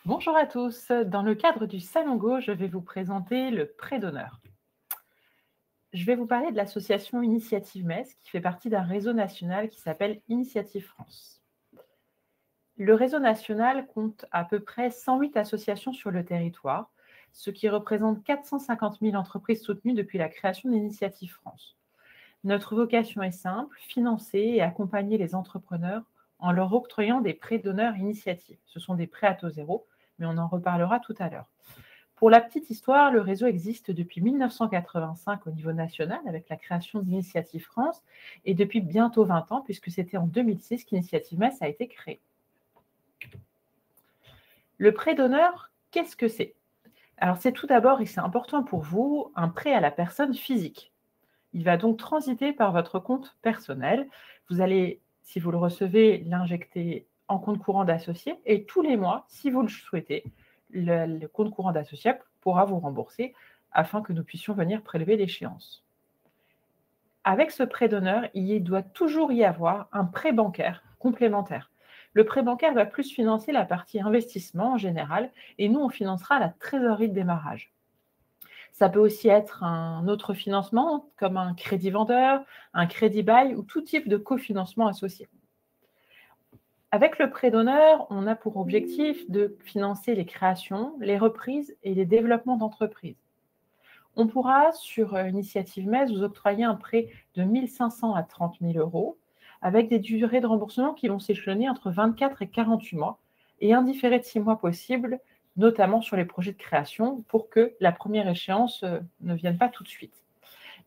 Bonjour à tous. Dans le cadre du Salon Go, je vais vous présenter le prêt d'honneur. Je vais vous parler de l'association Initiative Metz qui fait partie d'un réseau national qui s'appelle Initiative France. Le réseau national compte à peu près 108 associations sur le territoire, ce qui représente 450 000 entreprises soutenues depuis la création d'Initiative France. Notre vocation est simple, financer et accompagner les entrepreneurs en leur octroyant des prêts d'honneur initiatives. Ce sont des prêts à taux zéro, mais on en reparlera tout à l'heure. Pour la petite histoire, le réseau existe depuis 1985 au niveau national avec la création d'Initiative France et depuis bientôt 20 ans puisque c'était en 2006 qu'Initiative Metz a été créée. Le prêt d'honneur, qu'est-ce que c'est? Alors c'est tout d'abord, et c'est important pour vous, un prêt à la personne physique. Il va donc transiter par votre compte personnel. Vous allez, si vous le recevez, l'injecter en compte courant d'associé et tous les mois, si vous le souhaitez, le compte courant d'associé pourra vous rembourser afin que nous puissions venir prélever l'échéance. Avec ce prêt d'honneur, il doit toujours y avoir un prêt bancaire complémentaire. Le prêt bancaire va plus financer la partie investissement en général et nous, on financera la trésorerie de démarrage. Ça peut aussi être un autre financement, comme un crédit vendeur, un crédit bail ou tout type de cofinancement associé. Avec le prêt d'honneur, on a pour objectif de financer les créations, les reprises et les développements d'entreprises. On pourra, sur Initiative Metz, vous octroyer un prêt de 1 500 à 30 000 euros, avec des durées de remboursement qui vont s'échelonner entre 24 et 48 mois, et un différé de 6 mois possible, notamment sur les projets de création, pour que la première échéance ne vienne pas tout de suite.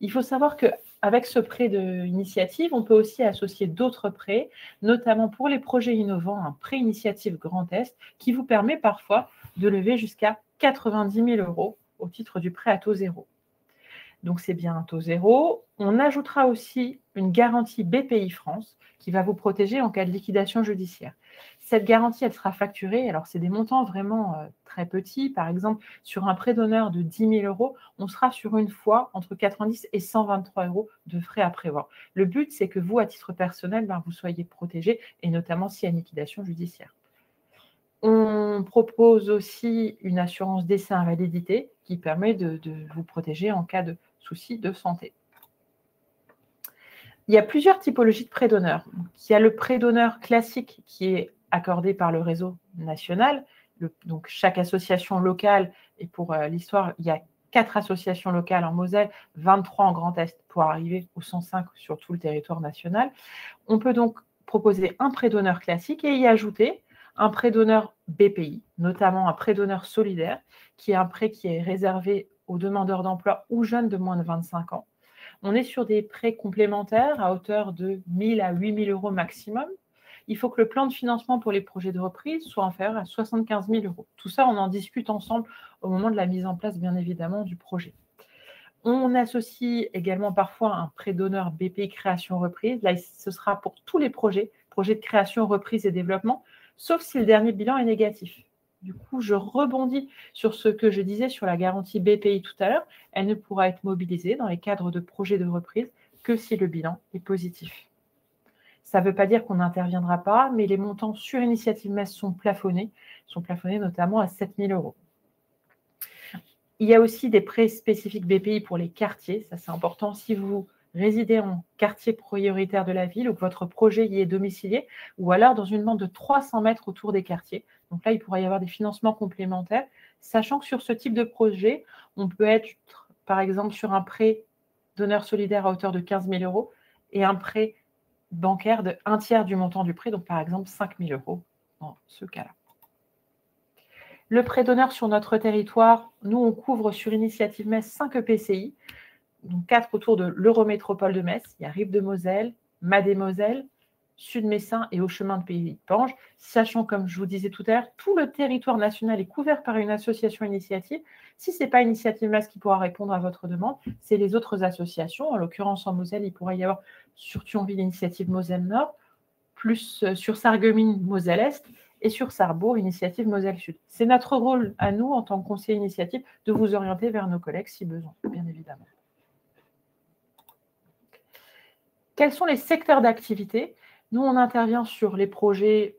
Il faut savoir qu'avec ce prêt d'initiative, on peut aussi associer d'autres prêts, notamment pour les projets innovants, un prêt initiative Grand Est, qui vous permet parfois de lever jusqu'à 90 000 euros au titre du prêt à taux zéro. Donc c'est bien un taux zéro. On ajoutera aussi une garantie BPI France qui va vous protéger en cas de liquidation judiciaire. Cette garantie, elle sera facturée. Alors c'est des montants vraiment très petits. Par exemple, sur un prêt d'honneur de 10 000 euros, on sera sur une fois entre 90 et 123 euros de frais à prévoir. Le but, c'est que vous, à titre personnel, vous soyez protégé, et notamment s'il y a une liquidation judiciaire. On propose aussi une assurance décès invalidité qui permet de vous protéger en cas de soucis de santé. Il y a plusieurs typologies de prêts d'honneur. Il y a le prêt d'honneur classique qui est accordé par le réseau national. Donc chaque association locale, et pour l'histoire, il y a 4 associations locales en Moselle, 23 en Grand Est pour arriver aux 105 sur tout le territoire national. On peut donc proposer un prêt d'honneur classique et y ajouter un prêt d'honneur BPI, notamment un prêt d'honneur solidaire, qui est un prêt qui est réservé aux demandeurs d'emploi ou jeunes de moins de 25 ans. On est sur des prêts complémentaires à hauteur de 1 000 à 8 000 euros maximum. Il faut que le plan de financement pour les projets de reprise soit inférieur à 75 000 euros. Tout ça, on en discute ensemble au moment de la mise en place, bien évidemment, du projet. On associe également parfois un prêt d'honneur BPI création reprise. Là, ce sera pour tous les projets de création, reprise et développement, sauf si le dernier bilan est négatif. Du coup, je rebondis sur ce que je disais sur la garantie BPI tout à l'heure. Elle ne pourra être mobilisée dans les cadres de projets de reprise que si le bilan est positif. Ça ne veut pas dire qu'on n'interviendra pas, mais les montants sur Initiative Metz sont plafonnés notamment à 7 000 euros. Il y a aussi des prêts spécifiques BPI pour les quartiers. Ça, c'est important. Si vous résidez en quartier prioritaire de la ville ou que votre projet y est domicilié, ou alors dans une bande de 300 mètres autour des quartiers. Donc là, il pourra y avoir des financements complémentaires, sachant que sur ce type de projet, on peut être, par exemple, sur un prêt d'honneur solidaire à hauteur de 15 000 euros et un prêt bancaire de 1/3 du montant du prêt, donc par exemple 5 000 euros dans ce cas-là. Le prêt d'honneur sur notre territoire, nous, on couvre sur Initiative Metz 5 EPCI, donc 4 autour de l'Eurométropole de Metz. Il y a Rive-de-Moselle, Mademoiselle, Sud-Messin et Haut-Chemin de Pays-de-Pange, sachant, comme je vous disais tout à l'heure, tout le territoire national est couvert par une association initiative. Si ce n'est pas Initiative Metz qui pourra répondre à votre demande, c'est les autres associations. En l'occurrence, en Moselle, il pourrait y avoir sur Thionville Initiative Moselle-Nord, plus sur Sarreguemines Moselle-Est, et sur Sarrebourg, Initiative Moselle-Sud. C'est notre rôle à nous, en tant que conseiller initiative, de vous orienter vers nos collègues si besoin, bien évidemment. Quels sont les secteurs d'activité? Nous, on intervient sur les projets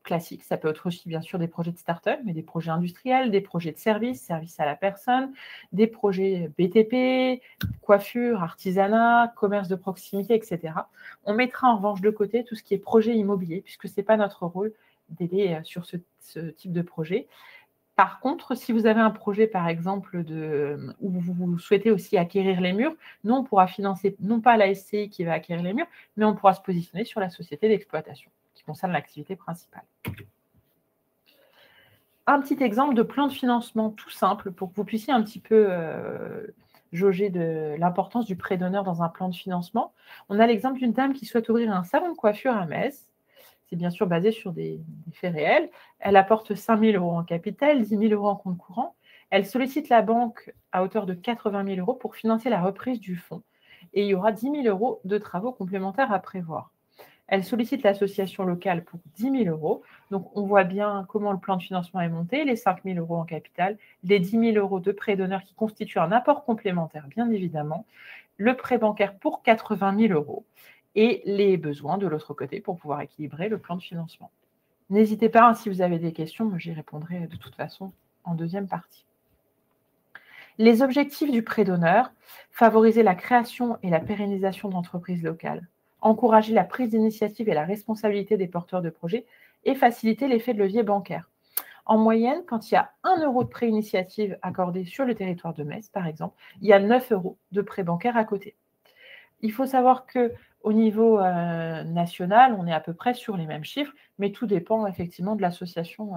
classiques. Ça peut être aussi, bien sûr, des projets de start-up, mais des projets industriels, des projets de services à la personne, des projets BTP, coiffure, artisanat, commerce de proximité, etc. On mettra en revanche de côté tout ce qui est projet immobilier, puisque ce n'est pas notre rôle d'aider sur ce type de projet. Par contre, si vous avez un projet, par exemple, où vous souhaitez aussi acquérir les murs, nous, on pourra financer, non pas la SCI qui va acquérir les murs, mais on pourra se positionner sur la société d'exploitation qui concerne l'activité principale. Un petit exemple de plan de financement tout simple pour que vous puissiez un petit peu jauger de l'importance du prêt d'honneur dans un plan de financement. On a l'exemple d'une dame qui souhaite ouvrir un salon de coiffure à Metz. C'est bien sûr basé sur des faits réels. Elle apporte 5 000 € en capital, 10 000 € en compte courant. Elle sollicite la banque à hauteur de 80 000 € pour financer la reprise du fonds. Et il y aura 10 000 € de travaux complémentaires à prévoir. Elle sollicite l'association locale pour 10 000 €. Donc, on voit bien comment le plan de financement est monté, les 5 000 € en capital, les 10 000 € de prêt d'honneur qui constituent un apport complémentaire, bien évidemment, le prêt bancaire pour 80 000 € et les besoins de l'autre côté pour pouvoir équilibrer le plan de financement. N'hésitez pas, si vous avez des questions, moi j'y répondrai de toute façon en deuxième partie. Les objectifs du prêt d'honneur, favoriser la création et la pérennisation d'entreprises locales, encourager la prise d'initiative et la responsabilité des porteurs de projets et faciliter l'effet de levier bancaire. En moyenne, quand il y a 1 € de prêt initiative accordé sur le territoire de Metz, par exemple, il y a 9 € de prêt bancaire à côté. Il faut savoir qu'au niveau national, on est à peu près sur les mêmes chiffres, mais tout dépend effectivement de l'association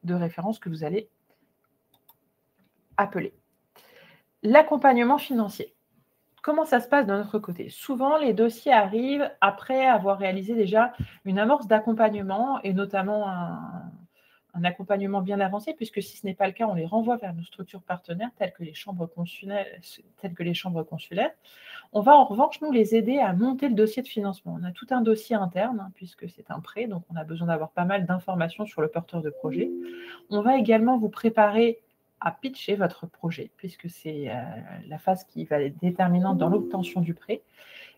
de référence que vous allez appeler. L'accompagnement financier. Comment ça se passe de notre côté? Souvent, les dossiers arrivent après avoir réalisé déjà une amorce d'accompagnement et notamment un accompagnement bien avancé, puisque si ce n'est pas le cas, on les renvoie vers nos structures partenaires telles que les chambres consulaires. On va en revanche, nous, les aider à monter le dossier de financement. On a tout un dossier interne, puisque c'est un prêt, donc on a besoin d'avoir pas mal d'informations sur le porteur de projet. On va également vous préparer à pitcher votre projet, puisque c'est la phase qui va être déterminante dans l'obtention du prêt.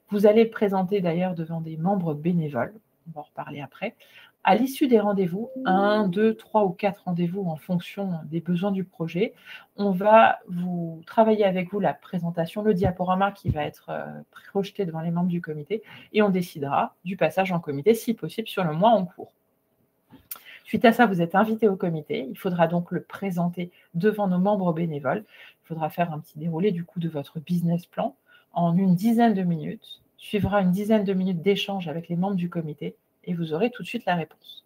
Vous allez le présenter d'ailleurs devant des membres bénévoles, on va en reparler après. À l'issue des rendez-vous, 1, 2, 3 ou 4 rendez-vous en fonction des besoins du projet, on va vous travailler avec vous la présentation, le diaporama qui va être projeté devant les membres du comité et on décidera du passage en comité, si possible, sur le mois en cours. Suite à ça, vous êtes invité au comité. Il faudra donc le présenter devant nos membres bénévoles. Il faudra faire un petit déroulé du coup de votre business plan en une dizaine de minutes. Suivra une dizaine de minutes d'échange avec les membres du comité et vous aurez tout de suite la réponse.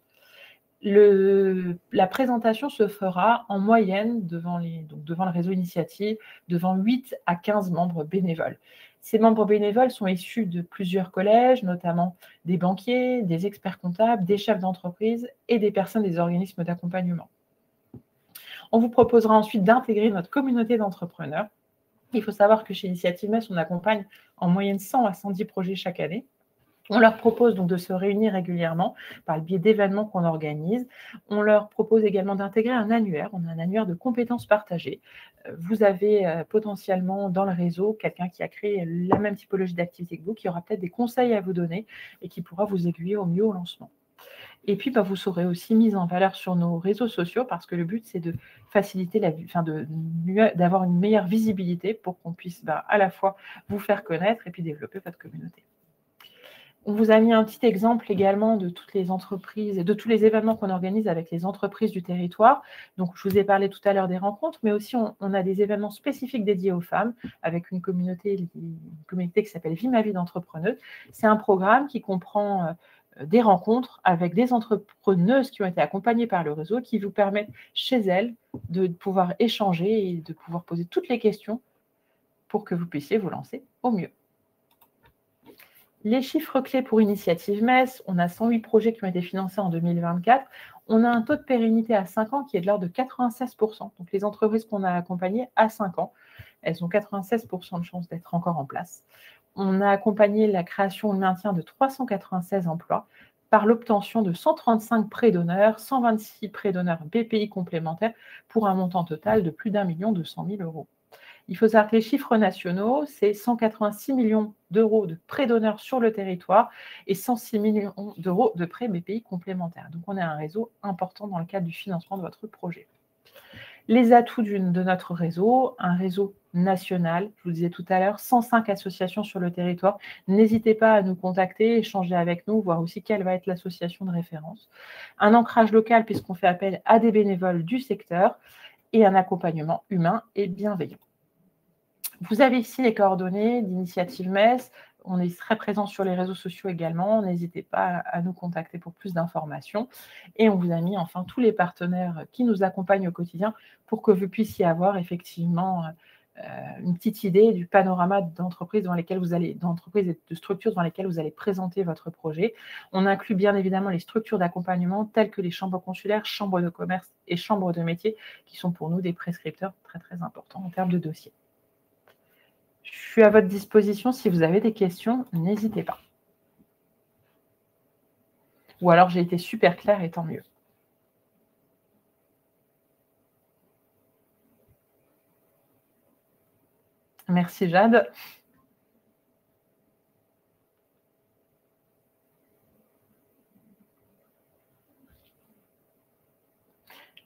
La présentation se fera en moyenne devant le réseau initiative, devant 8 à 15 membres bénévoles. Ces membres bénévoles sont issus de plusieurs collèges, notamment des banquiers, des experts comptables, des chefs d'entreprise et des personnes des organismes d'accompagnement. On vous proposera ensuite d'intégrer notre communauté d'entrepreneurs. Il faut savoir que chez Initiative Metz, on accompagne en moyenne 100 à 110 projets chaque année. On leur propose donc de se réunir régulièrement par le biais d'événements qu'on organise. On leur propose également d'intégrer un annuaire. On a un annuaire de compétences partagées. Vous avez potentiellement dans le réseau quelqu'un qui a créé la même typologie d'activité que vous, qui aura peut-être des conseils à vous donner et qui pourra vous aiguiller au mieux au lancement. Et puis, vous serez aussi mis en valeur sur nos réseaux sociaux parce que le but, c'est de faciliter d'avoir une meilleure visibilité pour qu'on puisse à la fois vous faire connaître et puis développer votre communauté. On vous a mis un petit exemple également de toutes les entreprises et de tous les événements qu'on organise avec les entreprises du territoire. Donc, je vous ai parlé tout à l'heure des rencontres, mais aussi on a des événements spécifiques dédiés aux femmes avec une communauté qui s'appelle Vie ma vie d'entrepreneuse. C'est un programme qui comprend des rencontres avec des entrepreneuses qui ont été accompagnées par le réseau qui vous permettent chez elles de pouvoir échanger et de pouvoir poser toutes les questions pour que vous puissiez vous lancer au mieux. Les chiffres clés pour Initiative Metz, on a 108 projets qui ont été financés en 2024. On a un taux de pérennité à 5 ans qui est de l'ordre de 96%. Donc, les entreprises qu'on a accompagnées à 5 ans, elles ont 96% de chances d'être encore en place. On a accompagné la création ou le maintien de 396 emplois par l'obtention de 135 prêts d'honneur, 126 prêts d'honneur BPI complémentaires pour un montant total de plus d'1 200 000 €. Il faut savoir que les chiffres nationaux, c'est 186 millions d'euros de prêts d'honneur sur le territoire et 106 millions d'euros de prêts BPI complémentaires. Donc, on a un réseau important dans le cadre du financement de votre projet. Les atouts de notre réseau, un réseau national, je vous disais tout à l'heure, 105 associations sur le territoire. N'hésitez pas à nous contacter, échanger avec nous, voir aussi quelle va être l'association de référence. Un ancrage local puisqu'on fait appel à des bénévoles du secteur et un accompagnement humain et bienveillant. Vous avez ici les coordonnées d'Initiative MES. On est très présent sur les réseaux sociaux également. N'hésitez pas à nous contacter pour plus d'informations. Et on vous a mis enfin tous les partenaires qui nous accompagnent au quotidien pour que vous puissiez avoir effectivement une petite idée du panorama d'entreprises et de structures dans lesquelles vous allez présenter votre projet. On inclut bien évidemment les structures d'accompagnement telles que les chambres consulaires, chambres de commerce et chambres de métiers qui sont pour nous des prescripteurs très très importants en termes de dossiers. Je suis à votre disposition. Si vous avez des questions, n'hésitez pas. Ou alors, j'ai été super claire et tant mieux. Merci, Jade.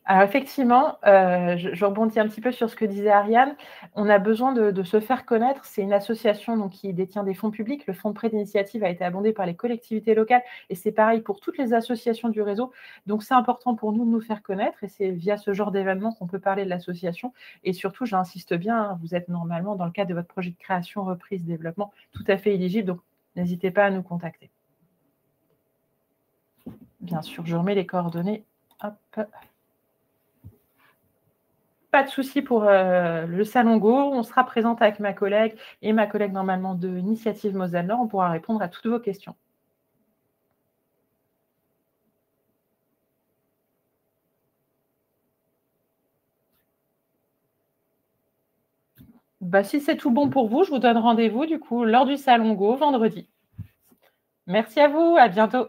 Alors effectivement, je rebondis un petit peu sur ce que disait Ariane. On a besoin de se faire connaître. C'est une association donc, qui détient des fonds publics. Le fonds de prêt d'initiative a été abondé par les collectivités locales et c'est pareil pour toutes les associations du réseau. Donc c'est important pour nous de nous faire connaître et c'est via ce genre d'événement qu'on peut parler de l'association. Et surtout, j'insiste bien, vous êtes normalement dans le cadre de votre projet de création, reprise, développement, tout à fait éligible. Donc n'hésitez pas à nous contacter. Bien sûr, je remets les coordonnées. Hop. Pas de souci pour le Salon Go. On sera présente avec ma collègue et ma collègue normalement de Initiative Moselle Nord. On pourra répondre à toutes vos questions. Si c'est tout bon pour vous, je vous donne rendez-vous du coup lors du Salon Go vendredi. Merci à vous, à bientôt.